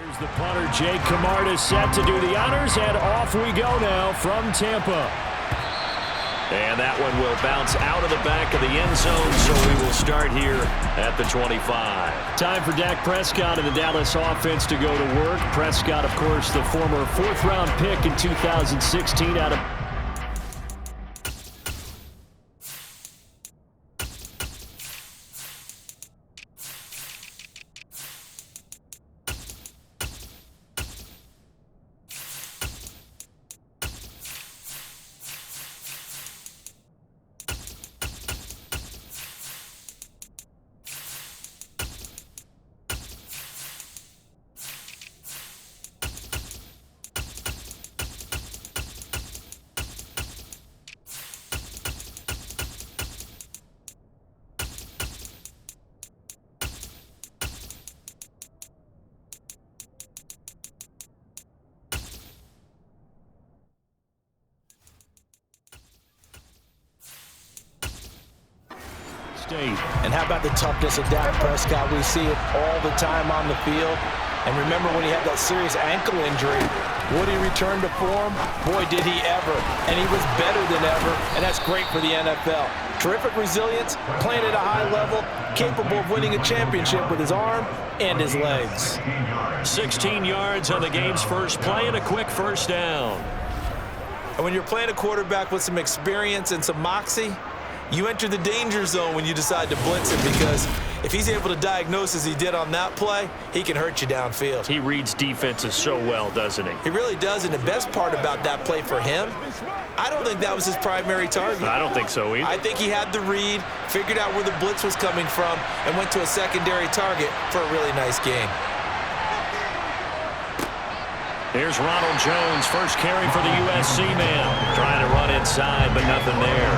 Here's the punter, Jake Camarda, set to do the honors, and off we go now from Tampa. And that one will bounce out of the back of the end zone, so we will start here at the 25. Time for Dak Prescott and the Dallas offense to go to work. Prescott, of course, the former fourth-round pick in 2016 out of... And how about the toughness of Dak Prescott? We see it all the time on the field. And remember when he had that serious ankle injury, would he return to form? Boy, did he ever. And he was better than ever, and that's great for the NFL. Terrific resilience, playing at a high level, capable of winning a championship with his arm and his legs. 16 yards on the game's first play and a quick first down. And when you're playing a quarterback with some experience and some moxie, you enter the danger zone when you decide to blitz him, because if he's able to diagnose as he did on that play, he can hurt you downfield. He reads defenses so well, doesn't he? He really does, and the best part about that play for him, I don't think that was his primary target. I don't think so either. I think he had the read, figured out where the blitz was coming from, and went to a secondary target for a really nice game. Here's Ronald Jones, first carry for the USC man. Trying to run inside, but nothing there.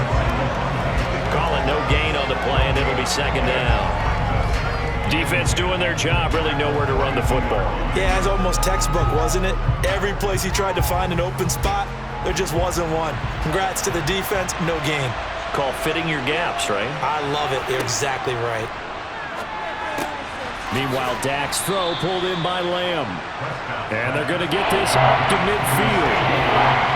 Call it no gain on the play, and it'll be second down. Defense doing their job, really nowhere to run the football. Yeah, it's almost textbook, wasn't it? Every place he tried to find an open spot, there just wasn't one. Congrats to the defense, no gain. Call fitting your gaps, right? I love it. You're exactly right. Meanwhile, Dak's throw pulled in by Lamb. And they're going to get this up to midfield.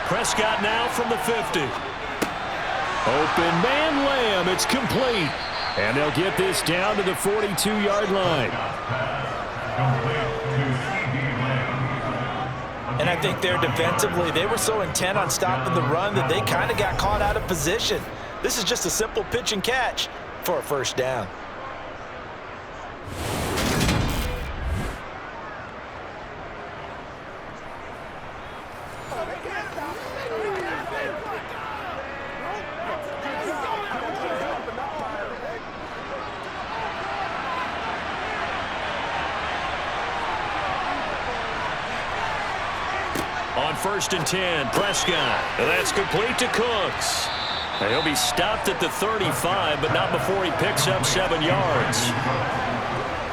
Prescott now from the 50. Open man Lamb, it's complete. And they'll get this down to the 42-yard line. And I think there defensively, they were so intent on stopping the run that they kind of got caught out of position. This is just a simple pitch and catch for a first down. On 1st and 10, Prescott. That's complete to Cooks. And he'll be stopped at the 35, but not before he picks up 7 yards.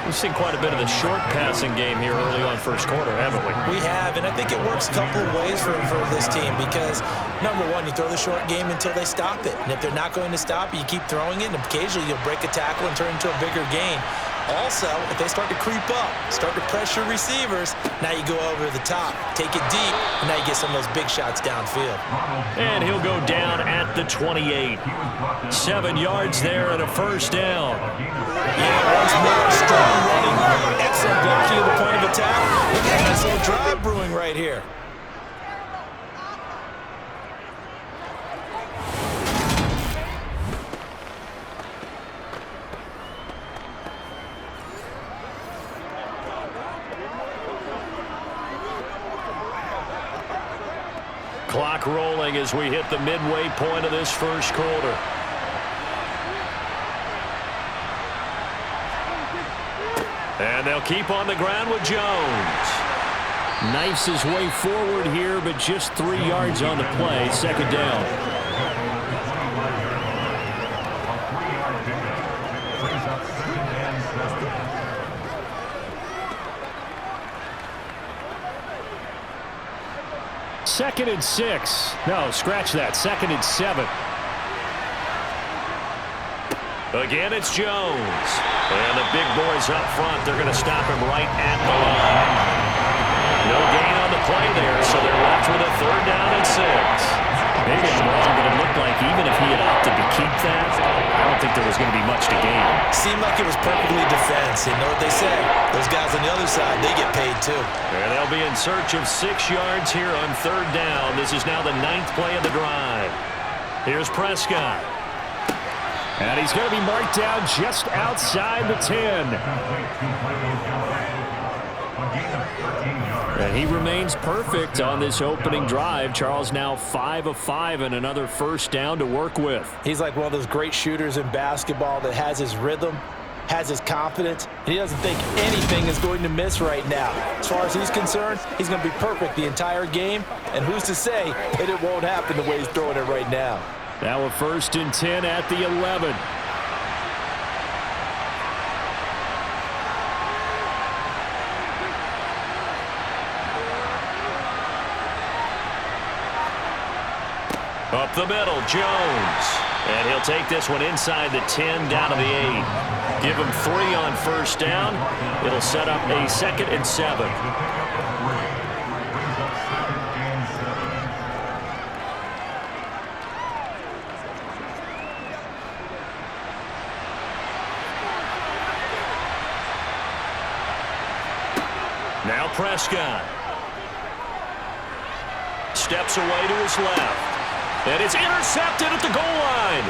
We've seen quite a bit of the short passing game here early on first quarter, haven't we? We have, and I think it works a couple of ways for this team because, number one, you throw the short game until they stop it. And if they're not going to stop it, you keep throwing it, and occasionally you'll break a tackle and turn into a bigger gain. Also, if they start to creep up, start to pressure receivers, now you go over the top, take it deep, and now you get some of those big shots downfield. And he'll go down at the 28. 7 yards there and a first down. Yeah, once more, strong running, excellent blocking at the point of attack. Look at this little drive brewing right here. Clock rolling as we hit the midway point of this first quarter. And they'll keep on the ground with Jones. Knifes his way forward here, but just 3 yards on the play. Second down. 2nd and 6. No, scratch that. 2nd and 7. Again, it's Jones. And the big boys up front, they're going to stop him right at the line. No gain on the play there, so they're left with a 3rd down and 6. Maybe I'm wrong, but it looked like even if he had opted to keep that, I don't think there was going to be much to gain. Seemed like it was perfectly defense. And know what they say? Those guys on the other side, they get paid too. And they'll be in search of 6 yards here on 3rd down. This is now the 9th play of the drive. Here's Prescott. And he's going to be marked down just outside the 10. And he remains perfect on this opening drive. Charles now 5 of 5 and another 1st down to work with. He's like one of those great shooters in basketball that has his rhythm, has his confidence, and he doesn't think anything is going to miss right now. As far as he's concerned, he's going to be perfect the entire game, and who's to say that it won't happen the way he's throwing it right now. Now a 1st and 10 at the 11. Up the middle, Jones. And he'll take this one inside the 10, down to the 8. Give him 3 on 1st down. It'll set up a 2nd and 7. Now Prescott. Steps away to his left. And it's intercepted at the goal line.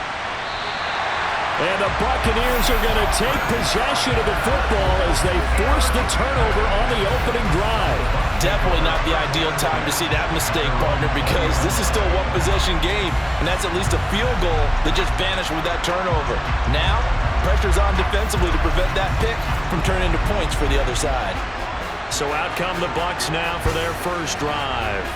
And the Buccaneers are going to take possession of the football as they force the turnover on the opening drive. Definitely not the ideal time to see that mistake, partner, because this is still a one-possession game, and that's at least a field goal that just vanished with that turnover. Now, pressure's on defensively to prevent that pick from turning into points for the other side. So out come the Bucs now for their 1st drive.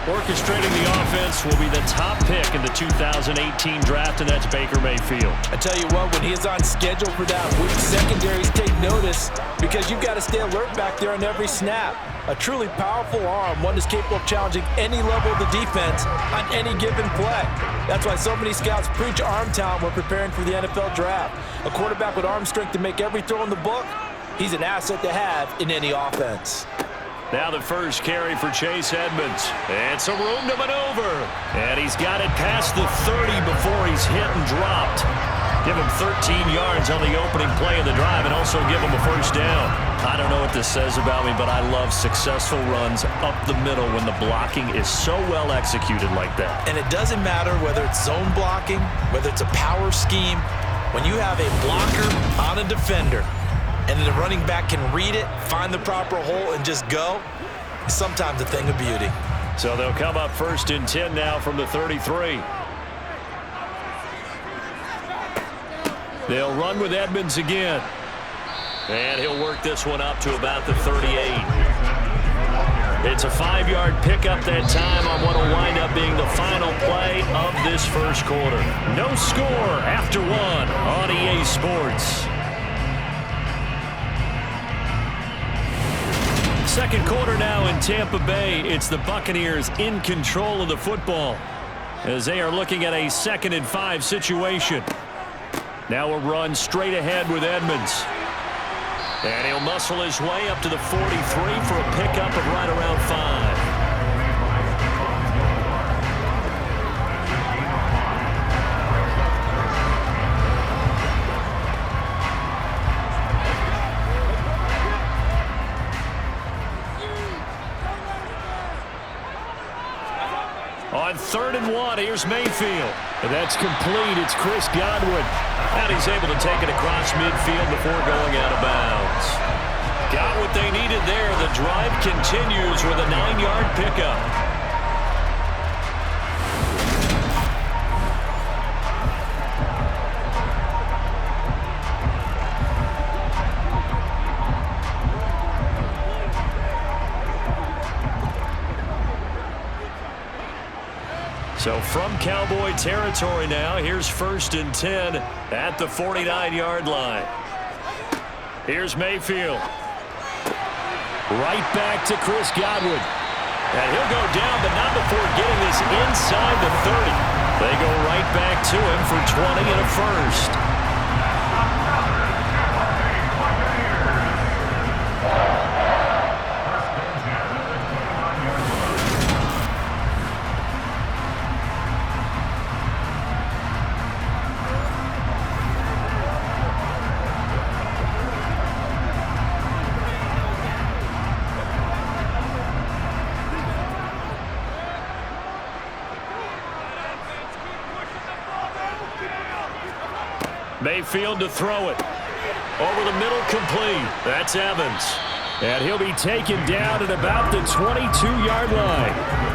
Orchestrating the offense will be the top pick in the 2018 draft, and that's Baker Mayfield. I tell you what, when he is on schedule for that week, secondaries take notice because you've got to stay alert back there on every snap. A truly powerful arm, one that's capable of challenging any level of the defense on any given play. That's why so many scouts preach arm talent when preparing for the NFL draft. A quarterback with arm strength to make every throw in the book, he's an asset to have in any offense. Now the 1st carry for Chase Edmonds. And some room to maneuver. And he's got it past the 30 before he's hit and dropped. Give him 13 yards on the opening play of the drive and also give him a 1st down. I don't know what this says about me, but I love successful runs up the middle when the blocking is so well executed like that. And it doesn't matter whether it's zone blocking, whether it's a power scheme. When you have a blocker on a defender, and then the running back can read it, find the proper hole, and just go, it's sometimes a thing of beauty. So they'll come up 1st and 10 now from the 33. They'll run with Edmonds again. And he'll work this one up to about the 38. It's a 5-yard pickup that time on what will wind up being the final play of this 1st quarter. No score after 1 on EA Sports. 2nd quarter now in Tampa Bay. It's the Buccaneers in control of the football as they are looking at a 2nd and 5 situation. Now a run straight ahead with Edmonds. And he'll muscle his way up to the 43 for a pickup of right around 5. On 3rd and 1, here's Mayfield. And that's complete. It's Chris Godwin. And he's able to take it across midfield before going out of bounds. Got what they needed there. The drive continues with a 9-yard pickup. So from Cowboy territory now, here's 1st and 10 at the 49-yard line. Here's Mayfield. Right back to Chris Godwin. And he'll go down, but not before getting this inside the 30. They go right back to him for 20 and a first. Mayfield to throw it. Over the middle, complete. That's Evans. And he'll be taken down at about the 22-yard line.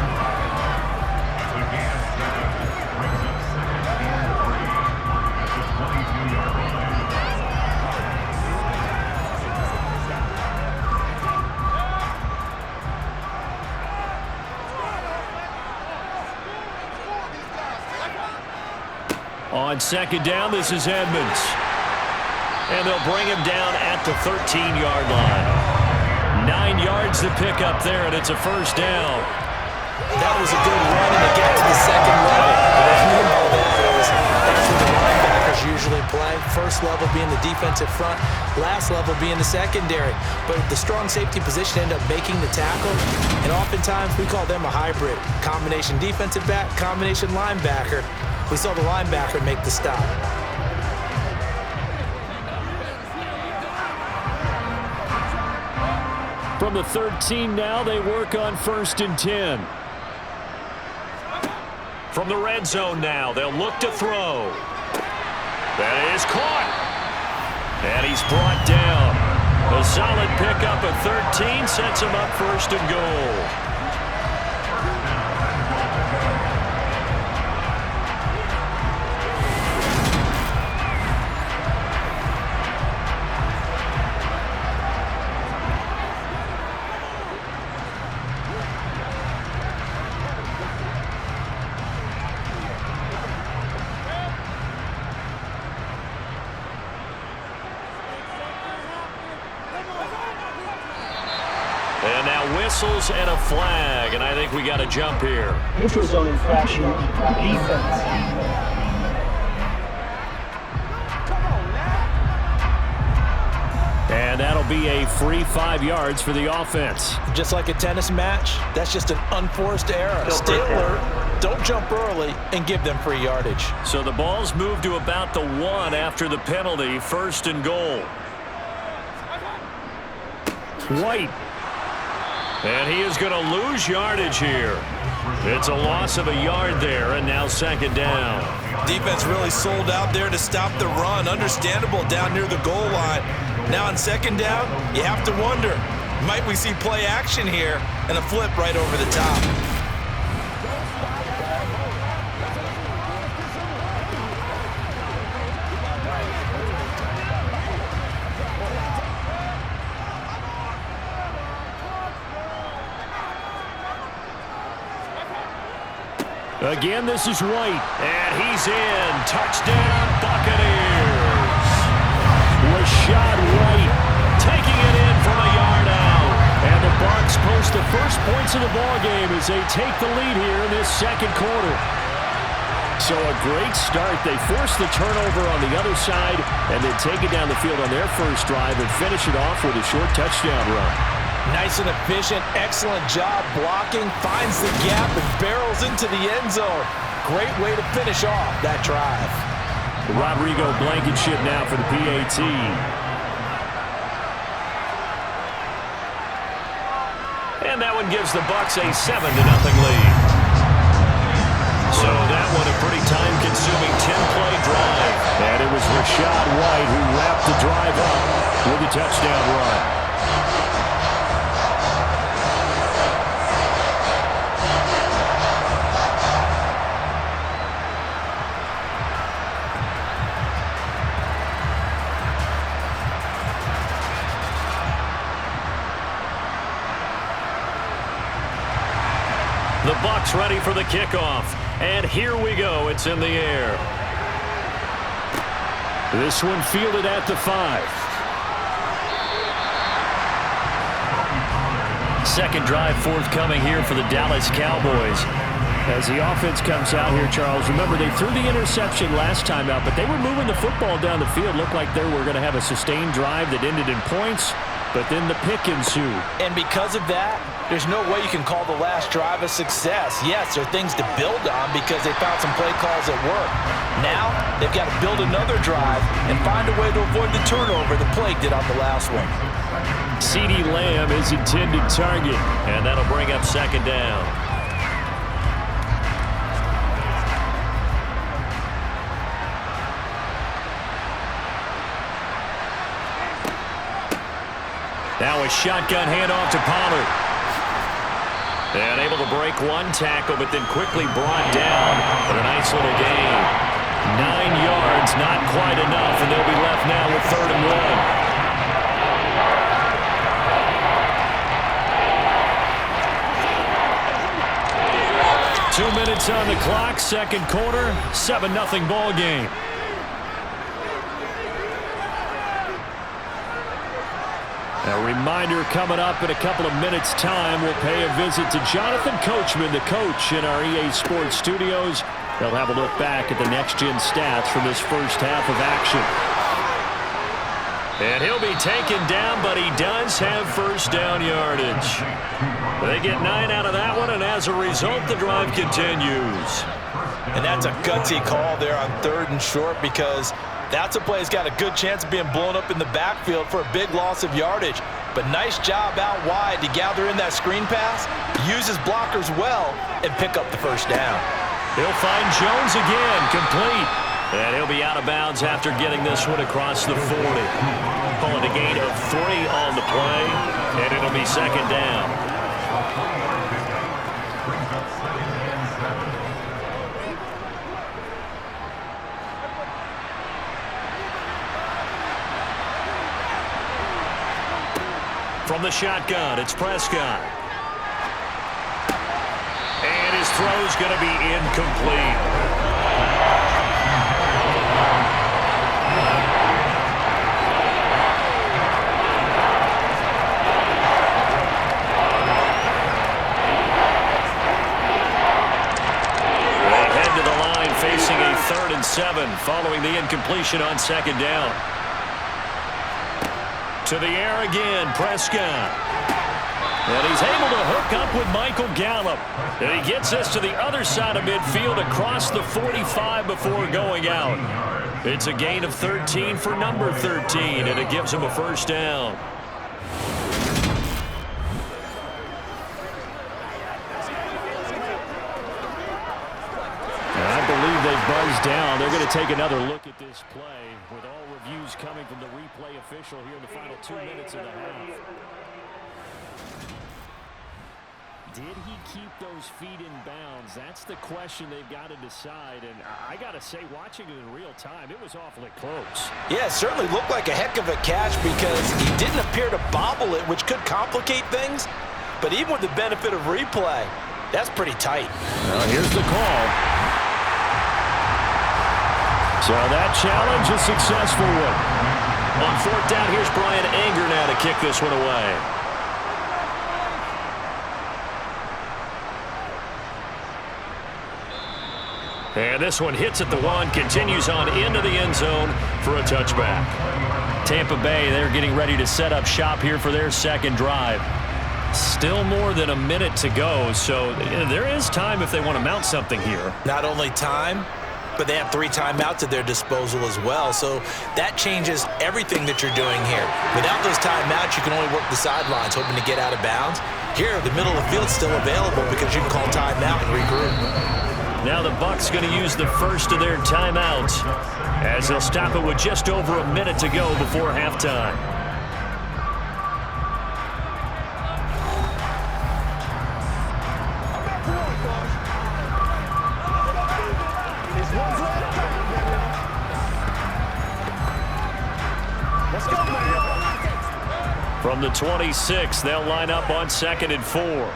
On second down, this is Edmonds. And they'll bring him down at the 13-yard line. 9 yards to pick up there, and it's a first down. That was a good run, and to get to the second level. What I mean by that is that's where the linebackers usually play. First level being the defensive front, last level being the secondary. But the strong safety position ended up making the tackle, and oftentimes we call them a hybrid. Combination defensive back, combination linebacker. We saw the linebacker make the stop. From the 13 now, they work on 1st and 10. From the red zone now, they'll look to throw. That is caught. And he's brought down. A solid pickup at 13 sets him up 1st and goal. And now whistles and a flag, and I think we got a jump here. Neutral zone infraction, defense. And that'll be a free 5 yards for the offense. Just like a tennis match, that's just an unforced error. Stay alert, don't jump early, and give them free yardage. So the ball's moved to about the 1 after the penalty, 1st and goal. White. And he is going to lose yardage here. It's a loss of a yard there, and now 2nd down. Defense really sold out there to stop the run. Understandable down near the goal line. Now on 2nd down, you have to wonder, might we see play action here and a flip right over the top? Again, this is White, and he's in. Touchdown, Buccaneers. Rashad White taking it in from a yard out. And the Bucs post the first points of the ballgame as they take the lead here in this 2nd quarter. So a great start. They force the turnover on the other side and then take it down the field on their first drive and finish it off with a short touchdown run. Nice and efficient, excellent job blocking, finds the gap and barrels into the end zone. Great way to finish off that drive. Rodrigo Blankenship now for the PAT. And that one gives the Bucs a 7-0 lead. So that one a pretty time-consuming 10-play drive. And it was Rashad White who wrapped the drive up with a touchdown run. The Bucs ready for the kickoff. And here we go. It's in the air. This one fielded at the 5. Second drive forthcoming here for the Dallas Cowboys. As the offense comes out here, Charles, remember they threw the interception last time out, but they were moving the football down the field. Looked like they were going to have a sustained drive that ended in points, but then the pick ensued. And because of that, there's no way you can call the last drive a success. Yes, there are things to build on because they found some play calls that work. Now, they've got to build another drive and find a way to avoid the turnover the play did on the last one. CeeDee Lamb is intended target, and that'll bring up second down. Now a shotgun handoff to Pollard. And able to break one tackle, but then quickly brought down for a nice little gain. 9 yards, not quite enough, and they'll be left now with 3rd and 1. 2 minutes on the clock, second quarter, 7-0 ball game. A reminder coming up in a couple of minutes' time. We'll pay a visit to Jonathan Coachman, the coach in our EA Sports studios. They'll have a look back at the next-gen stats from this first half of action. And he'll be taken down, but he does have first down yardage. They get 9 out of that one, and as a result, the drive continues. And that's a gutsy call there on 3rd and short because that's a play that's got a good chance of being blown up in the backfield for a big loss of yardage. But nice job out wide to gather in that screen pass, use his blockers well, and pick up the first down. He'll find Jones again, complete. And he'll be out of bounds after getting this one across the 40. Pulling a gain of 3 on the play, and it'll be second down. From the shotgun, it's Prescott. And his throw's going to be incomplete. They head to the line facing a 3rd and 7 following the incompletion on second down. To the air again, Prescott. And he's able to hook up with Michael Gallup. And he gets us to the other side of midfield across the 45 before going out. It's a gain of 13 for number 13, and it gives him a first down. And I believe they've buzzed down. They're going to take another look at this play with all reviews coming from the replay official here in the final 2 minutes of the half. Did he keep those feet in bounds? That's the question they've got to decide. And I got to say, watching it in real time, it was awfully close. Yeah, it certainly looked like a heck of a catch because he didn't appear to bobble it, which could complicate things. But even with the benefit of replay, that's pretty tight. Well, here's the call. So that challenge is a successful one. On 4th down, here's Brian Anger now to kick this one away. And this one hits at the 1, continues on into the end zone for a touchback. Tampa Bay, they're getting ready to set up shop here for their second drive. Still more than a minute to go, so there is time if they want to mount something here. Not only time, but they have 3 timeouts at their disposal as well, so that changes everything that you're doing here. Without those timeouts, you can only work the sidelines, hoping to get out of bounds. Here, the middle of the field's still available because you can call timeout and regroup. Now the Bucs going to use the first of their timeouts as they'll stop it with just over a minute to go before halftime. From the 26, they'll line up on 2nd and 4.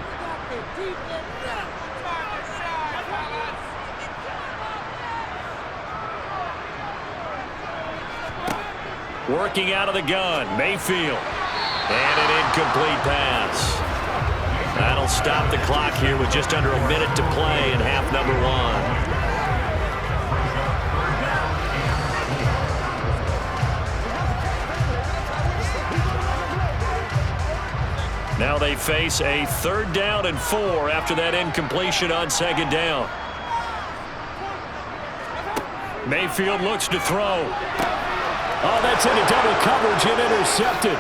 Working out of the gun, Mayfield. And an incomplete pass. That'll stop the clock here with just under a minute to play in half number 1. Now they face a 3rd down and 4 after that incompletion on 2nd down. Mayfield looks to throw. Oh, that's into double coverage and intercepted.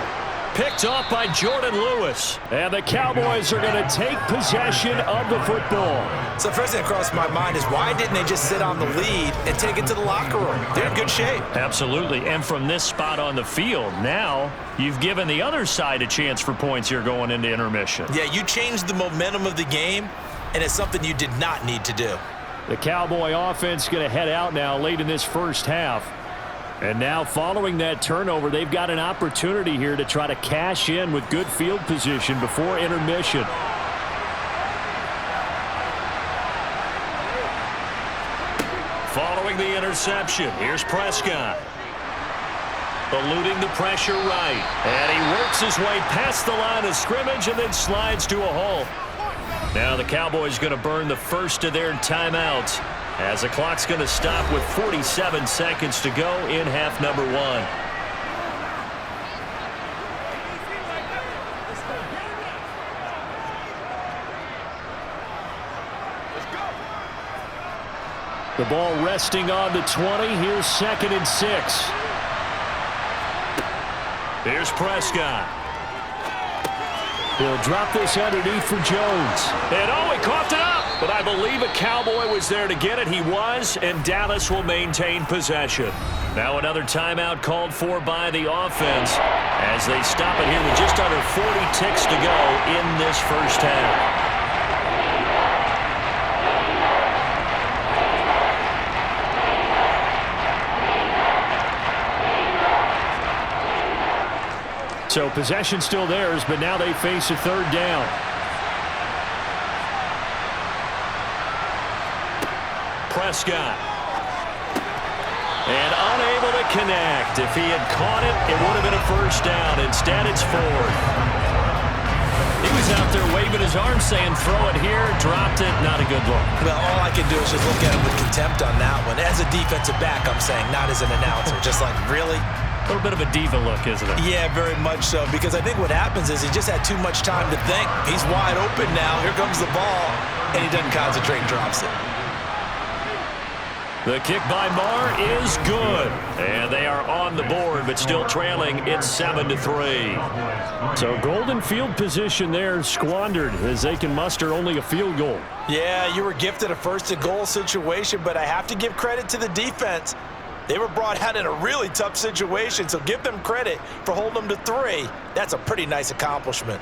Picked off by Jordan Lewis. And the Cowboys are going to take possession of the football. So the first thing that crossed my mind is why didn't they just sit on the lead and take it to the locker room? They're in good shape. Absolutely. And from this spot on the field, now you've given the other side a chance for points here going into intermission. Yeah, you changed the momentum of the game, and it's something you did not need to do. The Cowboy offense going to head out now late in this first half. And now following that turnover, they've got an opportunity here to try to cash in with good field position before intermission. Following the interception, here's Prescott. Eluding the pressure right. And he works his way past the line of scrimmage and then slides to a halt. Now the Cowboys going to burn the first of their timeouts, as the clock's going to stop with 47 seconds to go in half number 1. The ball resting on the 20. Here's 2nd and 6. Here's Prescott. He'll drop this underneath for Jones. And he coughed it up. But I believe a Cowboy was there to get it. He was, and Dallas will maintain possession. Now another timeout called for by the offense as they stop it here with just under 40 ticks to go in this first half. So possession still theirs, but now they face a 3rd down. Prescott. And unable to connect. If he had caught it, it would have been a 1st down. Instead, it's 4th. He was out there waving his arms saying, throw it here, dropped it, not a good look. Well, all I can do is just look at him with contempt on that one. As a defensive back, I'm saying, not as an announcer. Just like, really? A little bit of a diva look, isn't it? Yeah, very much so, because I think what happens is he just had too much time to think. He's wide open now. Here comes the ball, and he doesn't concentrate and drops it. The kick by Marr is good. And they are on the board, but still trailing. It's 7-3. So golden field position there squandered as they can muster only a field goal. Yeah, you were gifted a 1st and goal situation, but I have to give credit to the defense. They were brought out in a really tough situation, so give them credit for holding them to 3. That's a pretty nice accomplishment.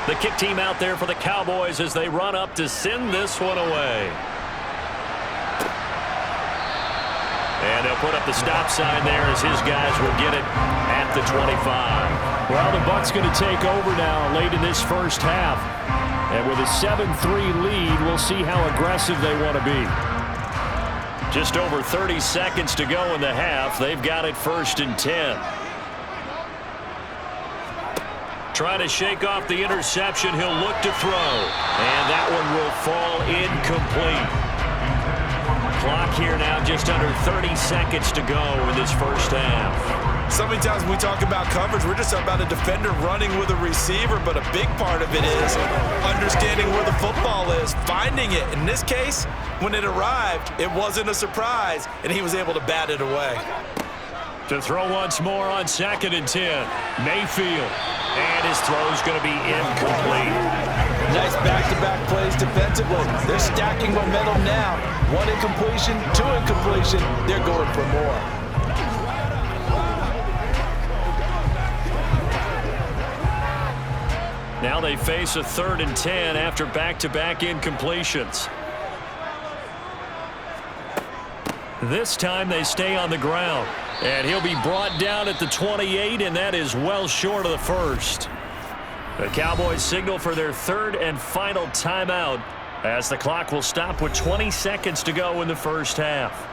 The kick team out there for the Cowboys as they run up to send this one away. And they'll put up the stop sign there as his guys will get it at the 25. Well, the Bucs going to take over now late in this first half. And with a 7-3 lead, we'll see how aggressive they want to be. Just over 30 seconds to go in the half. They've got it 1st and 10. Trying to shake off the interception. He'll look to throw. And that one will fall incomplete. Clock here now, just under 30 seconds to go in this first half. So many times when we talk about coverage, we're just about a defender running with a receiver, but a big part of it is understanding where the football is, finding it. In this case, when it arrived, it wasn't a surprise, and he was able to bat it away. To throw once more on 2nd and 10. Mayfield. And his throw's going to be incomplete. Nice back-to-back plays defensively. They're stacking momentum now. 1 incompletion, 2 incompletion. They're going for more. Now they face a 3rd and 10 after back-to-back incompletions. This time they stay on the ground. And he'll be brought down at the 28, and that is well short of the 1st. The Cowboys signal for their third and final timeout as the clock will stop with 20 seconds to go in the first half.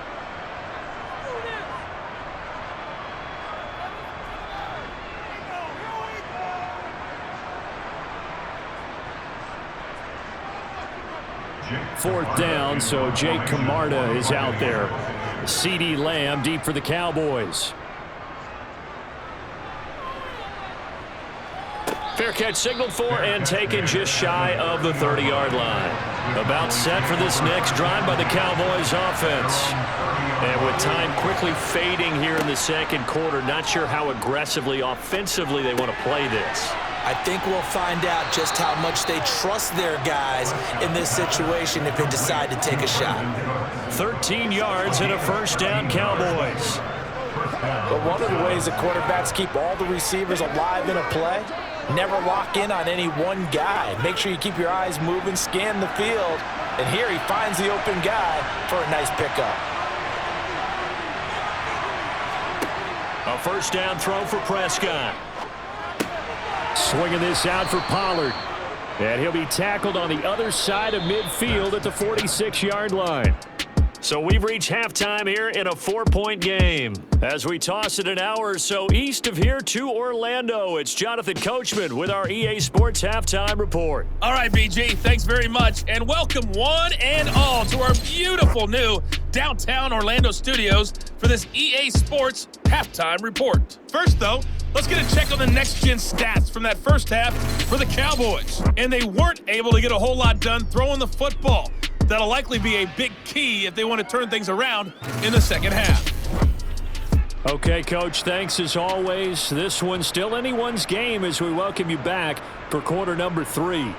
Fourth down, so Jake Camarda is out there. CeeDee Lamb deep for the Cowboys. Fair catch signaled for and taken just shy of the 30-yard line. About set for this next drive by the Cowboys offense. And with time quickly fading here in the second quarter, not sure how aggressively, offensively they want to play this. I think we'll find out just how much they trust their guys in this situation if they decide to take a shot. 13 yards and a first down, Cowboys. But one of the ways the quarterbacks keep all the receivers alive in a play, never lock in on any one guy. Make sure you keep your eyes moving, scan the field, and here he finds the open guy for a nice pickup. A first down throw for Prescott. Swinging this out for Pollard. And he'll be tackled on the other side of midfield at the 46-yard line. So we've reached halftime here in a 4-point game. As we toss it an hour or so east of here to Orlando, it's Jonathan Coachman with our EA Sports Halftime Report. All right, BG, thanks very much. And welcome one and all to our beautiful new downtown Orlando studios for this EA Sports Halftime Report. First, though, let's get a check on the next-gen stats from that first half for the Cowboys. And they weren't able to get a whole lot done throwing the football. That'll likely be a big key if they want to turn things around in the second half. Okay, Coach, thanks as always. This one's still anyone's game as we welcome you back for quarter number 3.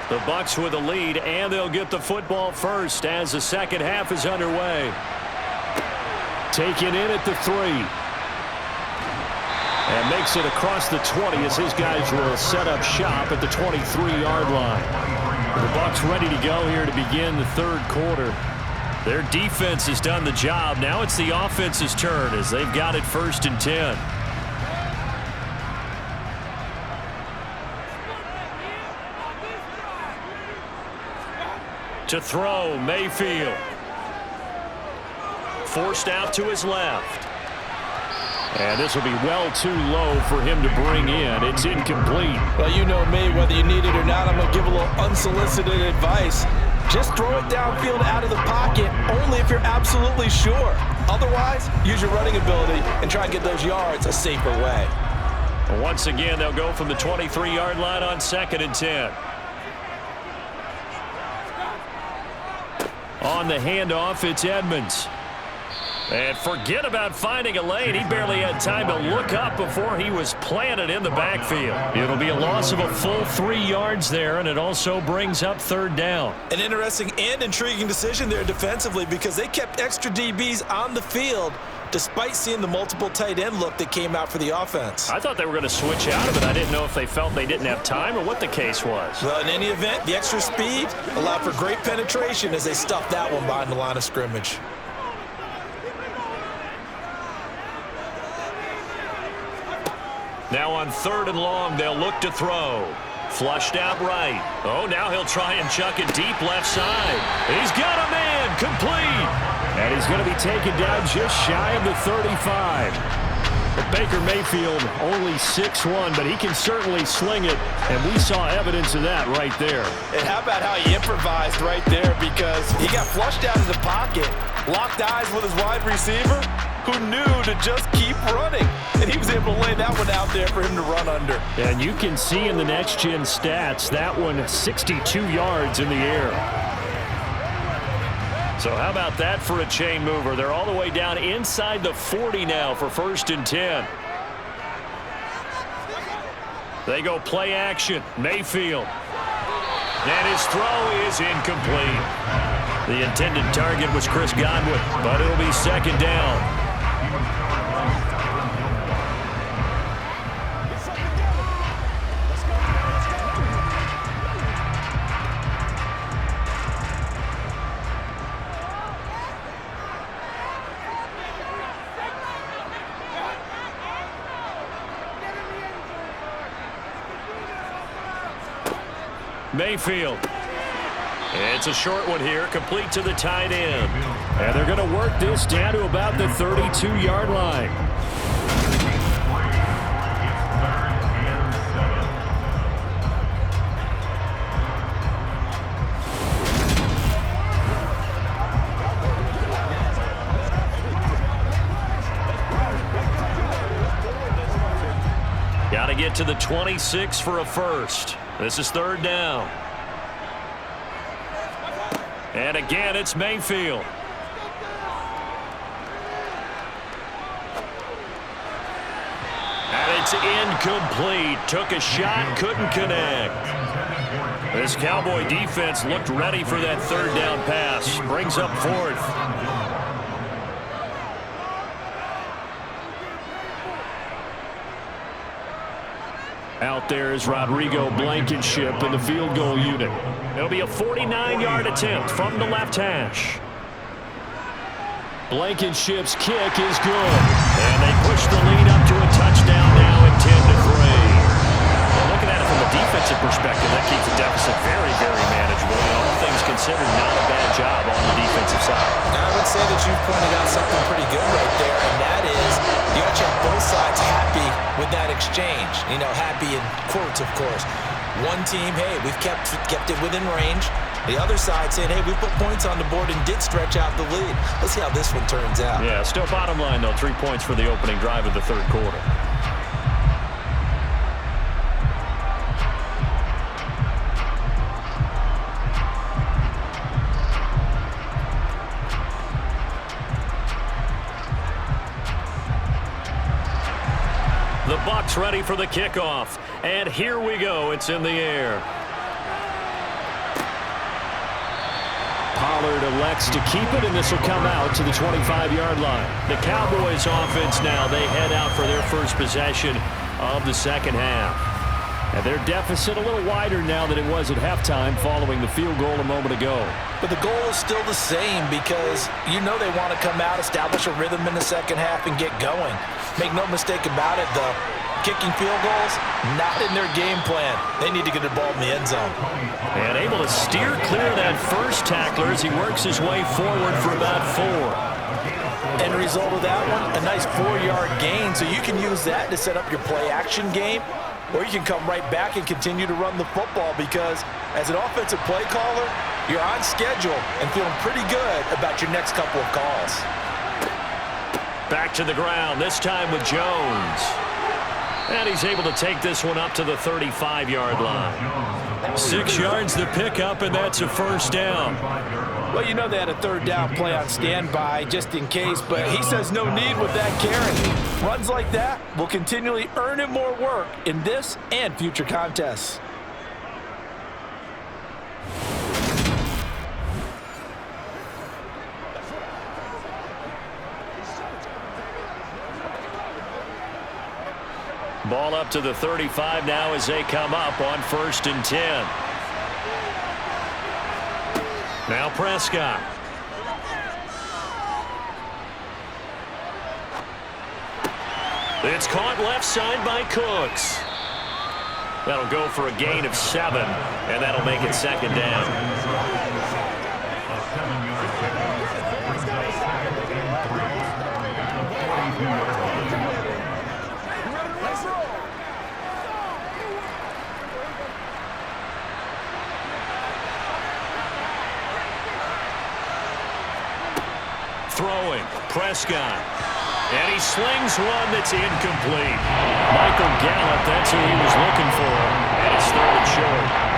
The Bucs with a lead, and they'll get the football first as the second half is underway. Taken in at the 3. And makes it across the 20 as his guys will set up shop at the 23-yard line. The Bucs ready to go here to begin the third quarter. Their defense has done the job. Now it's the offense's turn as they've got it 1st and 10. To throw, Mayfield. Forced out to his left. And this will be well too low for him to bring in. It's incomplete. Well, you know me, whether you need it or not, I'm going to give a little unsolicited advice. Just throw it downfield out of the pocket, only if you're absolutely sure. Otherwise, use your running ability and try and get those yards a safer way. Once again, they'll go from the 23-yard line on 2nd and 10. On the handoff, it's Edmonds. And forget about finding a lane. He barely had time to look up before he was planted in the backfield. It'll be a loss of a full 3 yards there, and it also brings up 3rd down. An interesting and intriguing decision there defensively because they kept extra DBs on the field despite seeing the multiple tight end look that came out for the offense. I thought they were going to switch out of it. I didn't know if they felt they didn't have time or what the case was. Well, in any event, the extra speed allowed for great penetration as they stuffed that one behind the line of scrimmage. Now on 3rd and long, they'll look to throw. Flushed out right. Oh, now he'll try and chuck it deep left side. He's got a man, complete. And he's going to be taken down just shy of the 35. But Baker Mayfield only 6'1", but he can certainly sling it, and we saw evidence of that right there. And how about how he improvised right there, because he got flushed out of the pocket, locked eyes with his wide receiver, who knew to just keep running. And he was able to lay that one out there for him to run under. And you can see in the next-gen stats, that one 62 yards in the air. So how about that for a chain mover? They're all the way down inside the 40 now for 1st and 10. They go play action. Mayfield. And his throw is incomplete. The intended target was Chris Godwin, but it'll be 2nd down. Mayfield. It's a short one here, complete to the tight end. And they're going to work this down to about the 32-yard line. Got to get to the 26 for a first. This is 3rd down. And again, it's Mayfield. And it's incomplete. Took a shot, couldn't connect. This Cowboy defense looked ready for that 3rd down pass. Brings up 4th. Out there is Rodrigo Blankenship in the field goal unit. It'll be a 49-yard attempt from the left hash. Blankenship's kick is good. And they push the lead up to a touchdown now at 10-3. Well, looking at it from a defensive perspective, that keeps the deficit very, very manageable. And all things considered, not a bad job on the defensive side. I would say that you pointed out something pretty good right there, and that is you got to have both sides happy with that exchange. You know, happy in quotes, of course. One team, hey, we've kept it within range. The other side saying, hey, we put points on the board and did stretch out the lead. Let's see how this one turns out. Yeah, still bottom line, though, 3 points for the opening drive of the 3rd quarter. The Bucs ready for the kickoff. And here we go. It's in the air. Pollard elects to keep it, and this will come out to the 25-yard line. The Cowboys offense now, they head out for their first possession of the 2nd half. And their deficit a little wider now than it was at halftime following the field goal a moment ago. But the goal is still the same because you know they want to come out, establish a rhythm in the 2nd half, and get going. Make no mistake about it, though. Kicking field goals, not in their game plan. They need to get the ball in the end zone. And able to steer clear of that first tackler as he works his way forward for about 4. End result of that one, a nice 4-yard gain, so you can use that to set up your play-action game, or you can come right back and continue to run the football because as an offensive play caller, you're on schedule and feeling pretty good about your next couple of calls. Back to the ground, this time with Jones. And he's able to take this one up to the 35-yard line. 6 yards the pickup, and that's a 1st down. Well, you know they had a 3rd down play on standby just in case, but he says no need with that carry. Runs like that will continually earn him more work in this and future contests. Ball up to the 35 now as they come up on 1st and 10. Now Prescott. It's caught left side by Cooks. That'll go for a gain of 7, and that'll make it 2nd down. Throwing, Prescott. And he slings one that's incomplete. Michael Gallup, that's who he was looking for. And it's 3rd and short.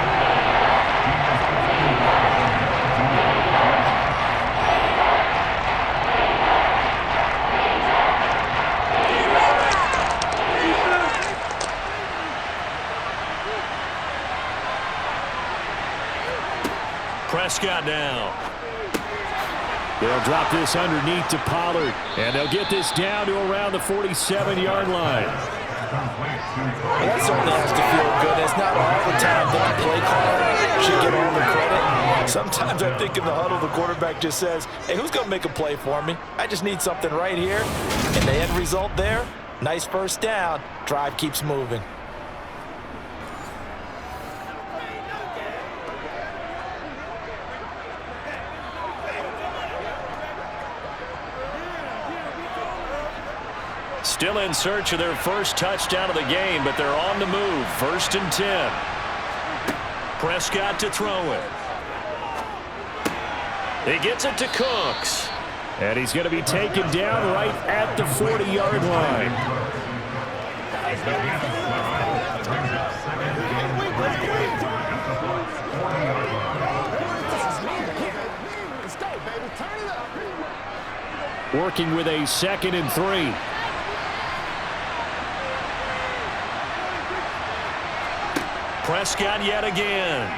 Prescott now. They'll drop this underneath to Pollard, and they'll get this down to around the 47-yard line. Well, that certainly has to feel good. It's not all the time that the play caller should get all the credit. Sometimes I think in the huddle, the quarterback just says, hey, who's going to make a play for me? I just need something right here. And the end result there, nice first down. Drive keeps moving. Still in search of their first touchdown of the game, but they're on the move. 1st and 10. Prescott to throw it. He gets it to Cooks. And he's going to be taken down right at the 40-yard line. Working with a 2nd and 3. Prescott yet again.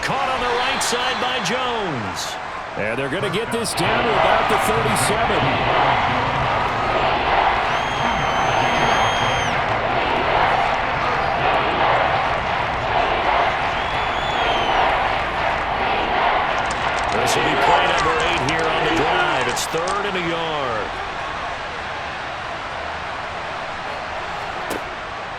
Caught on the right side by Jones. And they're going to get this down to about the 37. This will be play number 8 here on the drive. It's 3rd and a yard.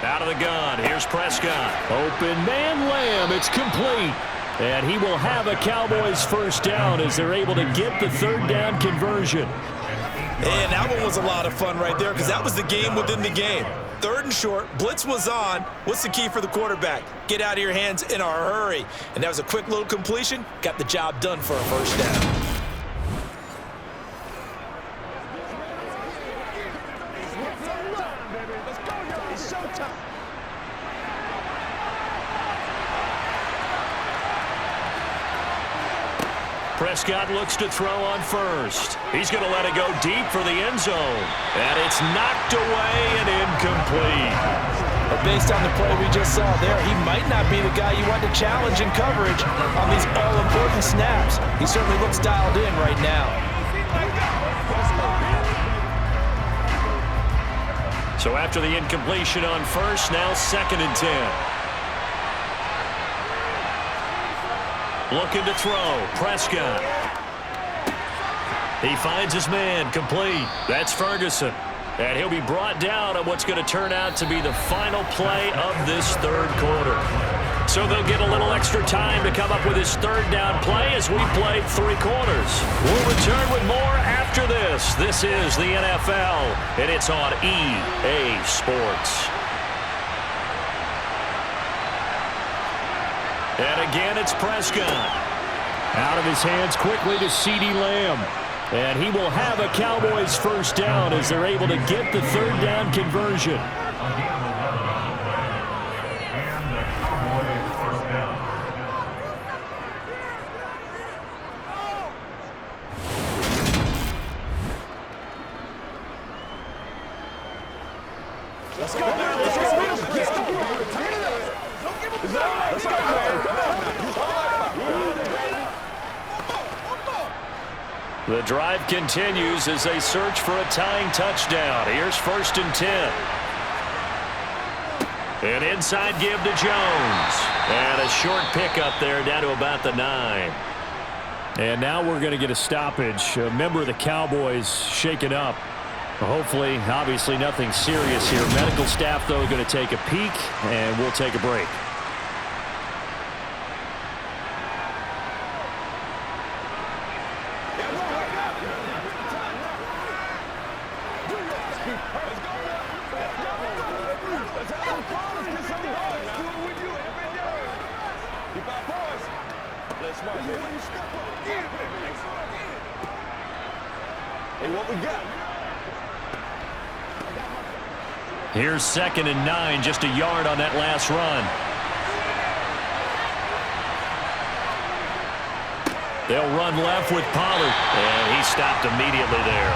Out of the gun. Here's Prescott. Open man Lamb. It's complete. And he will have a Cowboys first down as they're able to get the 3rd down conversion. And that one was a lot of fun right there because that was the game within the game. 3rd and short, blitz was on. What's the key for the quarterback? Get out of your hands in a hurry. And that was a quick little completion. Got the job done for a first down. Prescott looks to throw on first. He's going to let it go deep for the end zone. And it's knocked away and incomplete. But based on the play we just saw there, he might not be the guy you want to challenge in coverage on these all-important snaps. He certainly looks dialed in right now. So after the incompletion on first, now 2nd and 10. Looking to throw. Prescott. He finds his man. Complete. That's Ferguson. And he'll be brought down on what's going to turn out to be the final play of this 3rd quarter. So they'll get a little extra time to come up with his 3rd down play as we play 3 quarters. We'll return with more after this. This is the NFL, and it's on EA Sports. And again, it's Prescott. Out of his hands quickly to CeeDee Lamb. And he will have a Cowboys first down as they're able to get the 3rd down conversion. Let's go. Let's go. The drive continues as they search for a tying touchdown. Here's 1st and 10. An inside give to Jones. And a short pickup there down to about the 9. And now we're going to get a stoppage. A member of the Cowboys shaken up. Hopefully, obviously nothing serious here. Medical staff, though, going to take a peek, and we'll take a break. Here's 2nd and 9, just a yard on that last run. They'll run left with Pollard. And he stopped immediately there.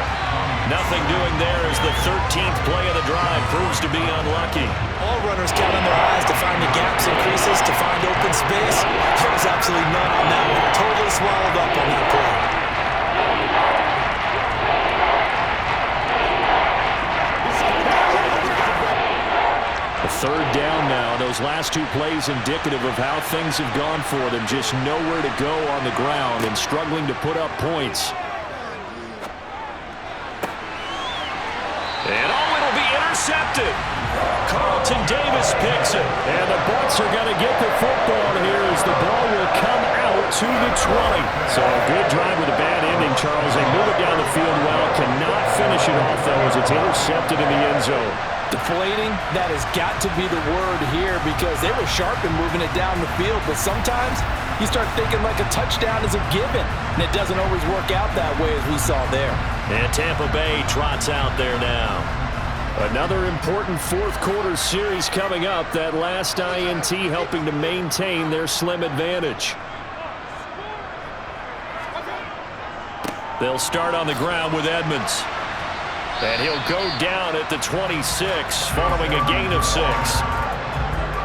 Nothing doing there as the 13th play of the drive proves to be unlucky. All runners count on their eyes to find the gaps and creases, to find open space. There was absolutely none on that one. Totally swallowed up on that play. Third down now. Those last two plays indicative of how things have gone for them. Just nowhere to go on the ground and struggling to put up points. And it'll be intercepted. Carlton Davis picks it. And the Bucs are going to get the football here as the ball will come out to the 20. So a good drive with a bad ending, Charles. They move it down the field well. Cannot finish it off, though, as it's intercepted in the end zone. Deflating, that has got to be the word here because they were sharp in moving it down the field, but sometimes you start thinking like a touchdown is a given, and it doesn't always work out that way as we saw there. And Tampa Bay trots out there now. Another important fourth quarter series coming up. That last INT helping to maintain their slim advantage. They'll start on the ground with Edmonds. And he'll go down at the 26 following a gain of 6.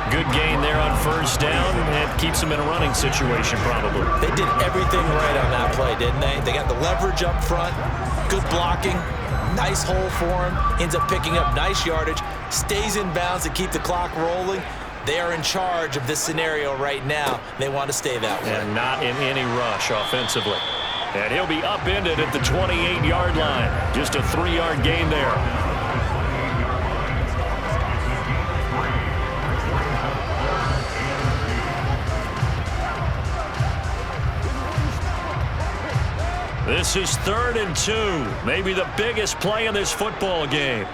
Good gain there on first down. And keeps them in a running situation probably. They did everything right on that play, didn't they? They got the leverage up front, good blocking, nice hole for him, ends up picking up nice yardage, stays in bounds to keep the clock rolling. They are in charge of this scenario right now. They want to stay that way. And not in any rush offensively. And he'll be upended at the 28-yard line. Just a 3-yard gain there. This is 3rd and 2. Maybe the biggest play in this football game.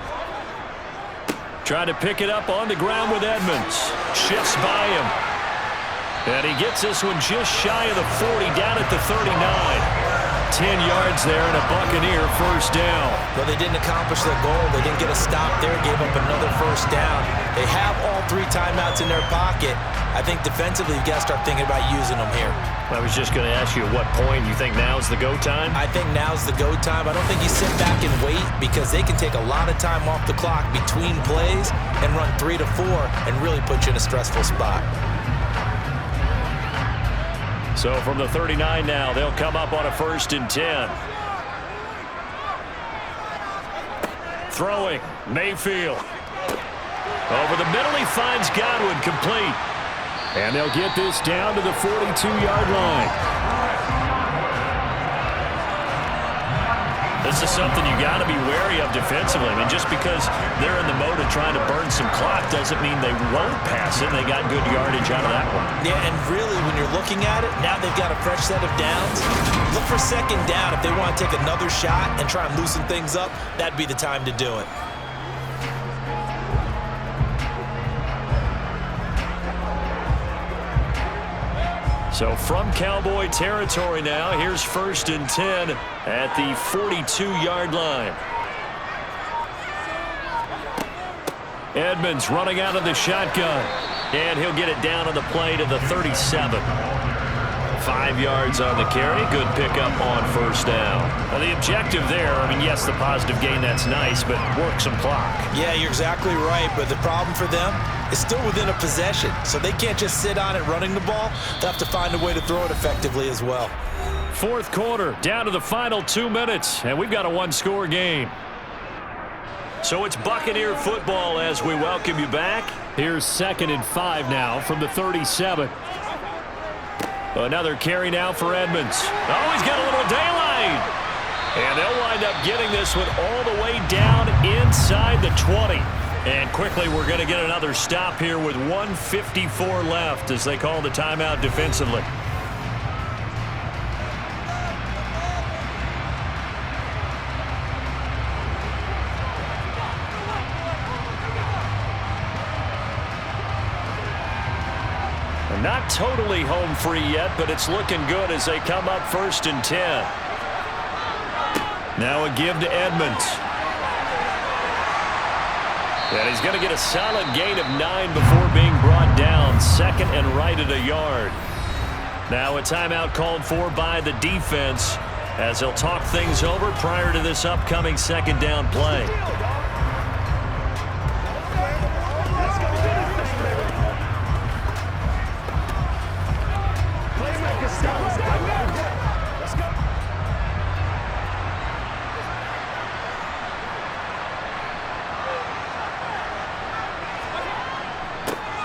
Trying to pick it up on the ground with Edmonds. Shifts by him. And he gets this one just shy of the 40, down at the 39. 10 yards there and a Buccaneer first down. Well, they didn't accomplish their goal. They didn't get a stop there, gave up another first down. They have all 3 timeouts in their pocket. I think defensively you've got to start thinking about using them here. I was just going to ask you at what point you think now's the go time? I think now's the go time. I don't think you sit back and wait because they can take a lot of time off the clock between plays and run 3 to 4 and really put you in a stressful spot. So from the 39 now, they'll come up on a 1st and 10. Throwing, Mayfield. Over the middle, he finds Godwin complete. And they'll get this down to the 42-yard line. This is something you got to be wary of defensively. I mean, just because they're in the mode of trying to burn some clock doesn't mean they won't pass it. They got good yardage out of that one. Yeah, and really, when you're looking at it, now they've got a fresh set of downs. Look for 2nd down. If they want to take another shot and try and loosen things up, that'd be the time to do it. So from Cowboy territory now, here's 1st and 10 at the 42-yard line. Edmonds running out of the shotgun. And he'll get it down on the play to the 37. 5 yards on the carry. Good pickup on first down. Now the objective there, I mean, yes, the positive gain, that's nice, but work some clock. Yeah, you're exactly right, but the problem for them is still within a possession, so they can't just sit on it running the ball. They'll have to find a way to throw it effectively as well. 4th quarter, down to the final 2 minutes, and we've got a 1-score game. So it's Buccaneer football as we welcome you back. Here's 2nd and 5 now from the 37. Another carry now for Edmonds. Oh, he's got a little daylight. And they'll wind up getting this one all the way down inside the 20. And quickly we're going to get another stop here with 1:54 left as they call the timeout defensively. Not totally home free yet, but it's looking good as they come up 1st and 10. Now a give to Edmonds. And he's going to get a solid gain of 9 before being brought down. 2nd and right at a yard. Now a timeout called for by the defense as they'll talk things over prior to this upcoming second down play.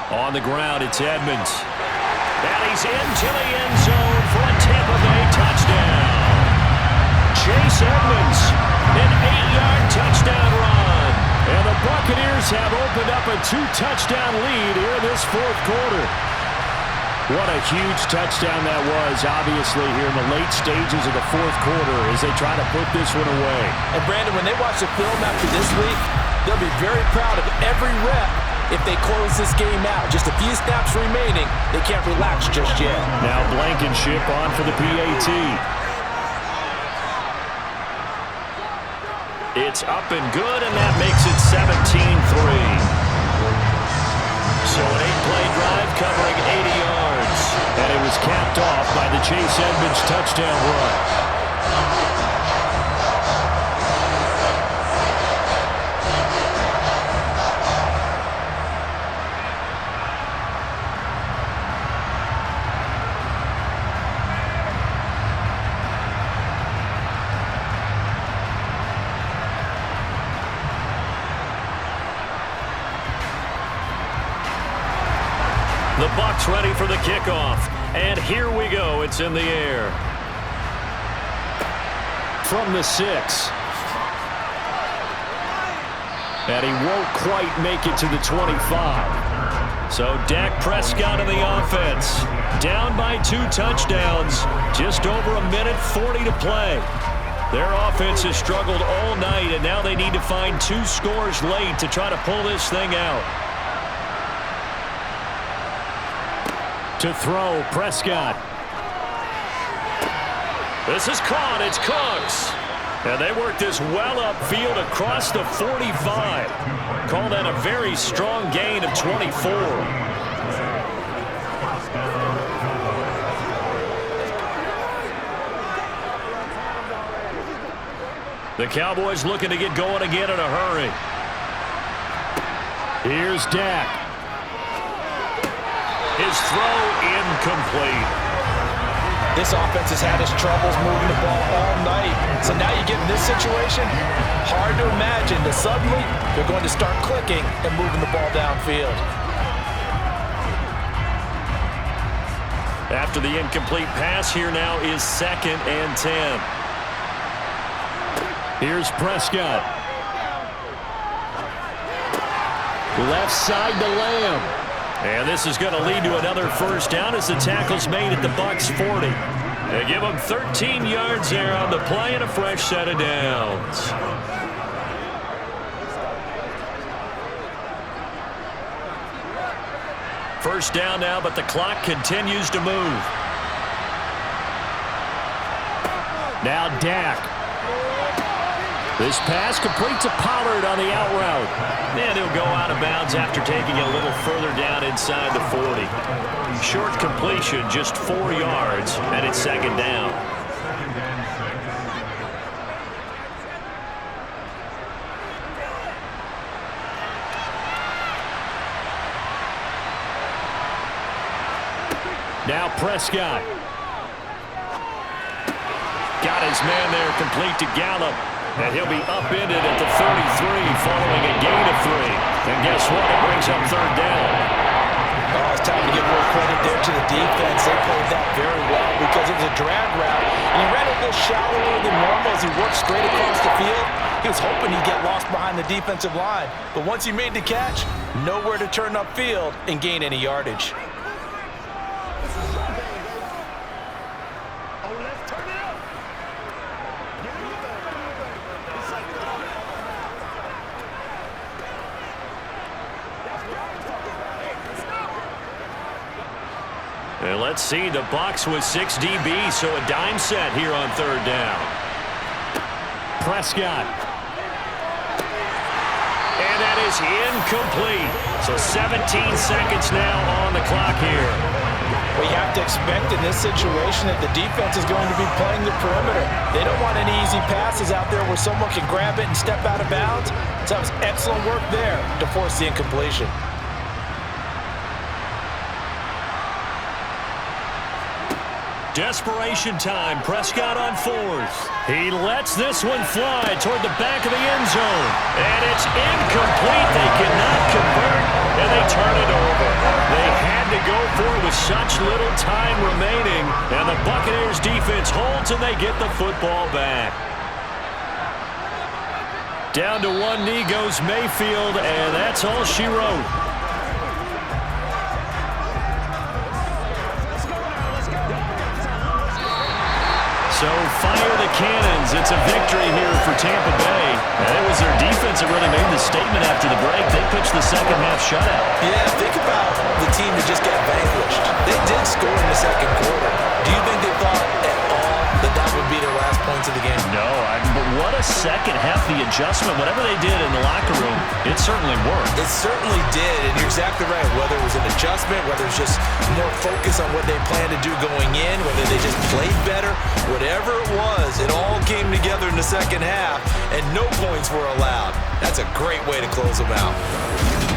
On the ground, it's Edmonds. And he's into the end zone for a Tampa Bay touchdown. Chase Edmonds, an 8-yard touchdown run. And the Buccaneers have opened up a 2-touchdown lead here in this fourth quarter. What a huge touchdown that was, obviously, here in the late stages of the fourth quarter as they try to put this one away. And, Brandon, when they watch the film after this week, they'll be very proud of every rep. If they close this game out, just a few snaps remaining, they can't relax just yet. Now Blankenship on for the PAT. It's up and good, and that makes it 17-3. So an 8-play drive covering 80 yards. And it was capped off by the Chase Edmonds touchdown run. The Bucs ready for the kickoff. And here we go. It's in the air. From the 6. And he won't quite make it to the 25. So Dak Prescott in the offense. Down by 2 touchdowns. Just over a minute 40 to play. Their offense has struggled all night, and now they need to find 2 scores late to try to pull this thing out. To throw, Prescott. This is caught. It's Cooks. And they work this well upfield across the 45. Call that a very strong gain of 24. The Cowboys looking to get going again in a hurry. Here's Dak. His throw incomplete. This offense has had its troubles moving the ball all night. So now you get in this situation, hard to imagine that suddenly they're going to start clicking and moving the ball downfield. After the incomplete pass, here now is 2nd and 10. Here's Prescott. Left side to Lamb. And this is going to lead to another first down as the tackle's made at the Bucs 40. They give them 13 yards there on the play and a fresh set of downs. First down now, but the clock continues to move. Now Dak. This pass completes a Pollard on the out route. And he'll go out of bounds after taking it a little further down inside the 40. Short completion, just 4 yards, and it's 2nd down. Now Prescott. Got his man there, complete to Gallup. And he'll be upended at the 33 following a gain of 3. And guess what? It brings up 3rd down. Oh, it's time to give more credit there to the defense. They played that very well because it was a drag route. And he ran a little shallower than normal as he worked straight across the field. He was hoping he'd get lost behind the defensive line. But once he made the catch, nowhere to turn upfield and gain any yardage. And let's see, the Bucs with 6 DBs, so a dime set here on 3rd down. Prescott. And that is incomplete. So 17 seconds now on the clock here. Well, you have to expect in this situation that the defense is going to be playing the perimeter. They don't want any easy passes out there where someone can grab it and step out of bounds. So that was excellent work there to force the incompletion. Desperation time. Prescott on fourth. He lets this one fly toward the back of the end zone. And it's incomplete. They cannot convert, and they turn it over. They had to go for it with such little time remaining, and the Buccaneers defense holds, and they get the football back. Down to one knee goes Mayfield, and that's all she wrote. So fire the cannons. It's a victory here for Tampa Bay. And it was their defense that really made the statement after the break. They pitched the second half shutout. Yeah, think about the team that just got vanquished. They did score in the second quarter. Do you think they thought at all that that would be their last points of the game? No, but what a second half, the adjustment. Whatever they did in the locker room, it certainly worked. It certainly did, and you're exactly right. Whether it was an adjustment, whether it's just more focus on what they planned to do going in, whether they just played better, whatever it was, it all came together in the second half, and no points were allowed. That's a great way to close them out.